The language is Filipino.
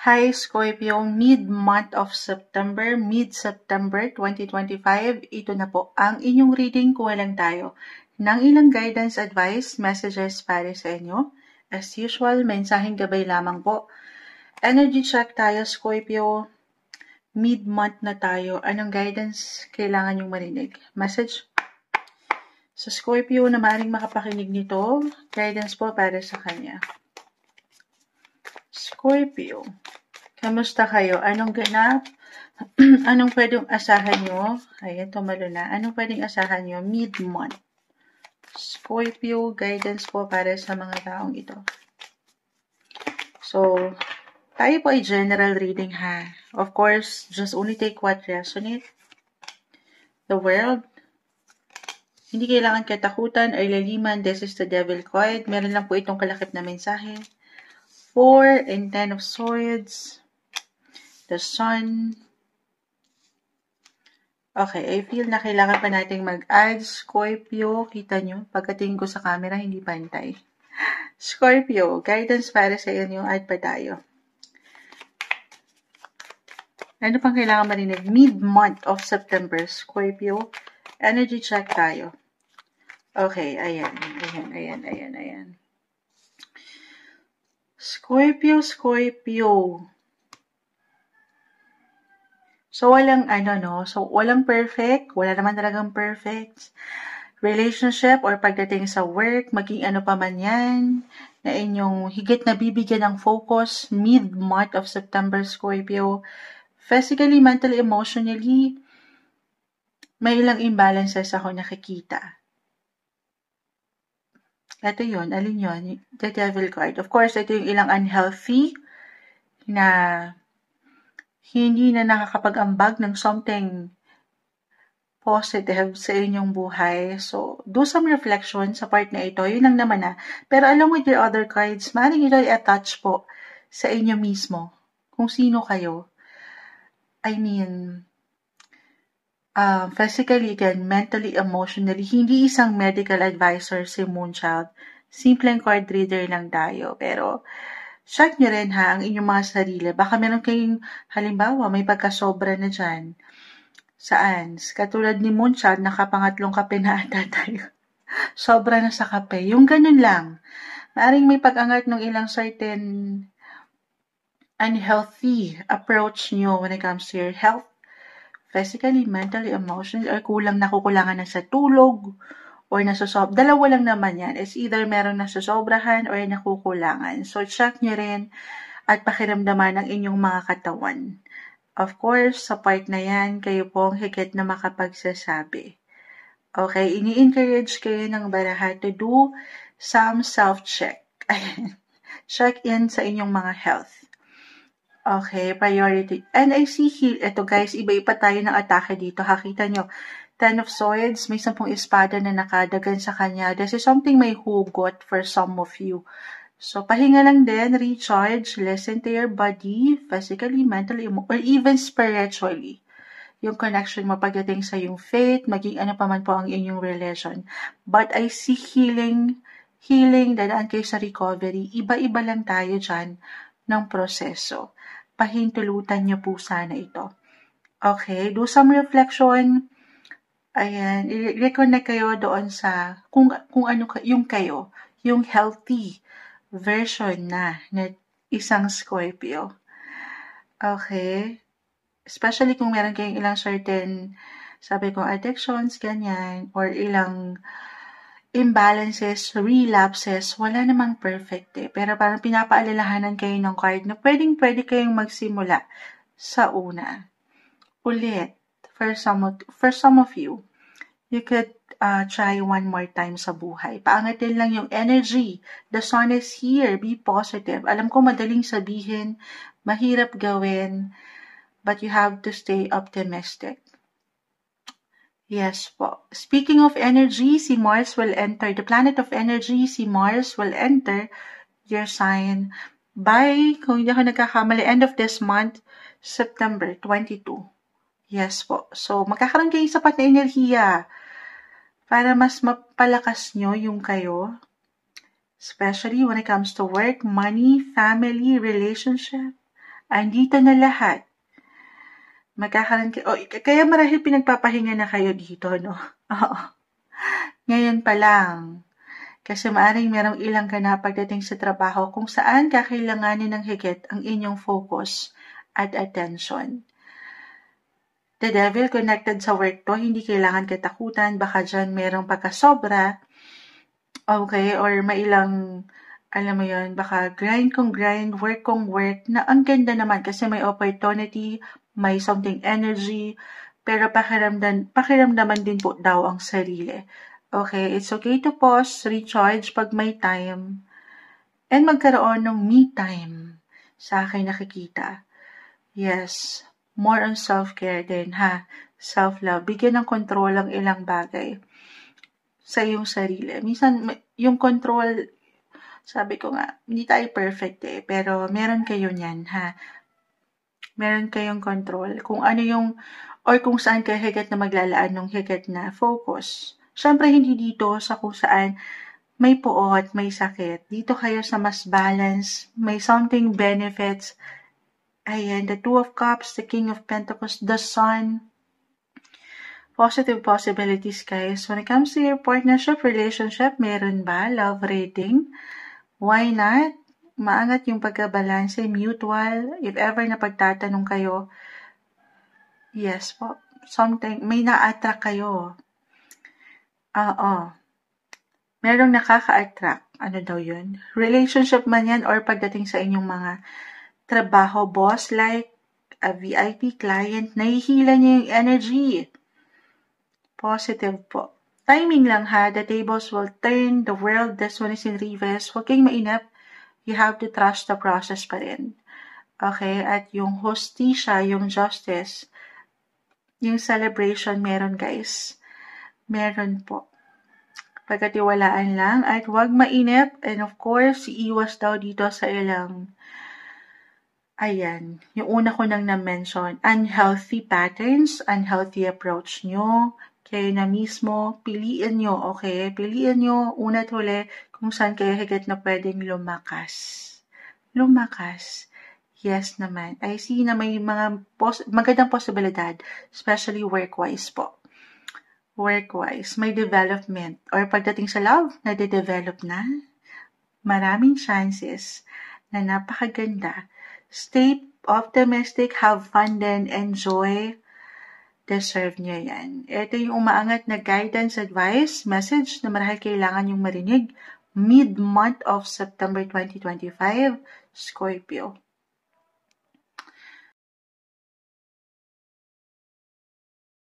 Hi Scorpio, mid-month of September, mid-September 2025, ito na po ang inyong reading. Kuha lang tayo ng ilang guidance, advice, messages para sa inyo. As usual, mensaheng gabay lamang po. Energy check tayo Scorpio, mid-month na tayo. Anong guidance kailangan yung marinig? Message sa Scorpio na maaaring makapakinig nito, guidance po para sa kanya. Scorpio, kamusta kayo? Anong ganap? Anong pwedeng asahan nyo? Ayan, tumalo na. Anong pwedeng asahan nyo? Mid-month. Scorpio, guidance po para sa mga taong ito. So, tayo po ay general reading ha. Of course, just only take what resonate. The world. Hindi kailangan katakutan or laliman. This is the devil card. Meron lang po itong kalakip na mensahe. 4 and 10 of swords. The sun. Okay, I feel na kailangan pa nating mag-add. Scorpio, kita nyo, pagkatingin ko sa camera, hindi pantay. Scorpio, guidance para sa inyo, add pa tayo. Ano pang kailangan marinig? Mid-month of September, Scorpio. Energy check tayo. Okay, ayan. Scorpio. So, walang perfect. Wala naman talagang perfect. Relationship or pagdating sa work, maging ano pa man yan, na inyong higit na bibigyan ng focus, mid-month of September, Scorpio. Physically, mentally, emotionally, may ilang imbalances ako nakikita. Ito yun, alin yun? The devil card. Of course, ito yung ilang unhealthy na hindi na nakakapag-ambag ng something positive sa inyong buhay. So, do some reflection sa part na ito. Yun lang naman na. Pero along with your other cards, maaaring ito i-attach po sa inyo mismo. Kung sino kayo. I mean, physically, again, mentally, emotionally, hindi isang medical advisor si Moonchild. Simpleng card reader lang tayo. Pero, check nyo rin ha, ang inyong mga sarili. Baka meron kayong, halimbawa, may pagkasobra na dyan. Saan? Katulad ni Moonchild, nakapangatlong kape na ata tayo. Sobra na sa kape. Yung ganun lang. Maaring may pag-angat ng ilang certain unhealthy approach nyo when it comes to your health. Physically, mentally, emotionally, or nakukulangan na sa tulog, or dalawa lang naman yan. It's either meron nasusobrahan or nakukulangan. So, check nyo rin at pakiramdaman ang inyong mga katawan. Of course, sa part na yan, kayo pong higit na makapagsasabi. Okay, ini-encourage kayo ng baraha to do some self-check. Check in sa inyong mga health. Okay, priority. And I see here, ito guys, iba-iba tayo ng atake dito. Hakita nyo, 10 of Swords, may 10 espada na nakadagan sa kanya. This is something may hugot for some of you. So, pahinga lang din, recharge, listen to your body, physically, mentally, or even spiritually. Yung connection mo pagdating sa yung faith, maging ano pa man po ang inyong religion. But I see healing, dadaan kayo sa recovery. Iba-iba lang tayo dyan ng proseso. Pahintulutan nyo po sana ito. Okay, do some reflection. Ayan, i-reconnect kayo doon sa kung ano yung kayo, yung healthy version na isang Scorpio. Okay, especially kung meron kayong ilang certain, sabi ko, addictions, ganyan, or ilang imbalances, relapses, wala namang perfect eh. Pero parang pinapaalalahanan kayo ng card na pwede kayong magsimula sa una. Ulit, for some of you, you could try one more time sa buhay. Paangatin lang yung energy. The sun is here. Be positive. Alam ko madaling sabihin, mahirap gawin, but you have to stay optimistic. Yes po. Speaking of energy, si Mars will enter, the planet of energy, si Mars will enter your sign by, kung hindi ako nagkakamali, end of this month, September 22. Yes po. So, magkakaroon kayo sapat na enerhiya para mas mapalakas nyo yung kayo, especially when it comes to work, money, family, relationship. Andito na lahat. Magkakaroon kaya marahil pinagpapahinga na kayo dito, no? Oo. Ngayon pa lang. Kasi maaaring merong ilang ganap pagdating sa trabaho kung saan kakailanganin ng higit ang inyong focus at attention. The devil connected sa work to, hindi kailangan katakutan, baka dyan merong pagkasobra, okay, or mailang, alam mo yun, baka grind kong grind, work kong work, na ang ganda naman kasi may opportunity, may something energy, pero pakiramdaman din po daw ang sarili. Okay, it's okay to pause, recharge pag may time, and magkaroon ng me time sa akin nakikita. Yes, more on self-care din ha, self-love. Bigyan ng control ang ilang bagay sa iyong sarili. Minsan, yung control, sabi ko nga, hindi tayo perfect pero meron kayo niyan ha. Meron kayong control kung ano yung, or kung saan kayo higit na maglalaan ng higit na focus. Siyempre, hindi dito sa kung saan may puot, may sakit. Dito kayo sa mas balance, may something benefits. Ayan, the Two of Cups, the King of Pentacles, the Sun. Positive possibilities, guys. When it comes to your partnership, relationship, meron ba? Love reading? Why not? Maangat yung pagkabalanse, mutual. If ever na pagtatanong kayo, yes po, something, may na-attract kayo. Oo. Merong nakaka-attract. Ano daw yun? Relationship man yan or pagdating sa inyong mga trabaho, boss, like a VIP client, nahihila niya yung energy. Positive po. Timing lang ha. The tables will turn. The world, this one is in reverse. Huwag kayong mainip. You have to trust the process pa rin. Okay? At yung hostisya, yung justice, yung celebration, meron guys. Meron po. Pagkatiwalaan lang at huwag mainip. And of course, iiwas daw dito sa ilang, ayan, yung una ko nang na-mention, unhealthy patterns, unhealthy approach nyo, kayo na mismo, piliin nyo, okay? Piliin nyo, una't huli, kung saan kayo higit na pwedeng lumakas. Lumakas. Yes naman. I see na may mga magandang posibilidad, especially work-wise po. Work-wise, may development. Or pagdating sa love, nade-develop na. Maraming chances na napakaganda. Stay optimistic, have fun then, enjoy. Deserve nyo yan. Ito yung umaangat na guidance, advice, message na marahil kailangan yung marinig. Mid-month of September 2025, Scorpio.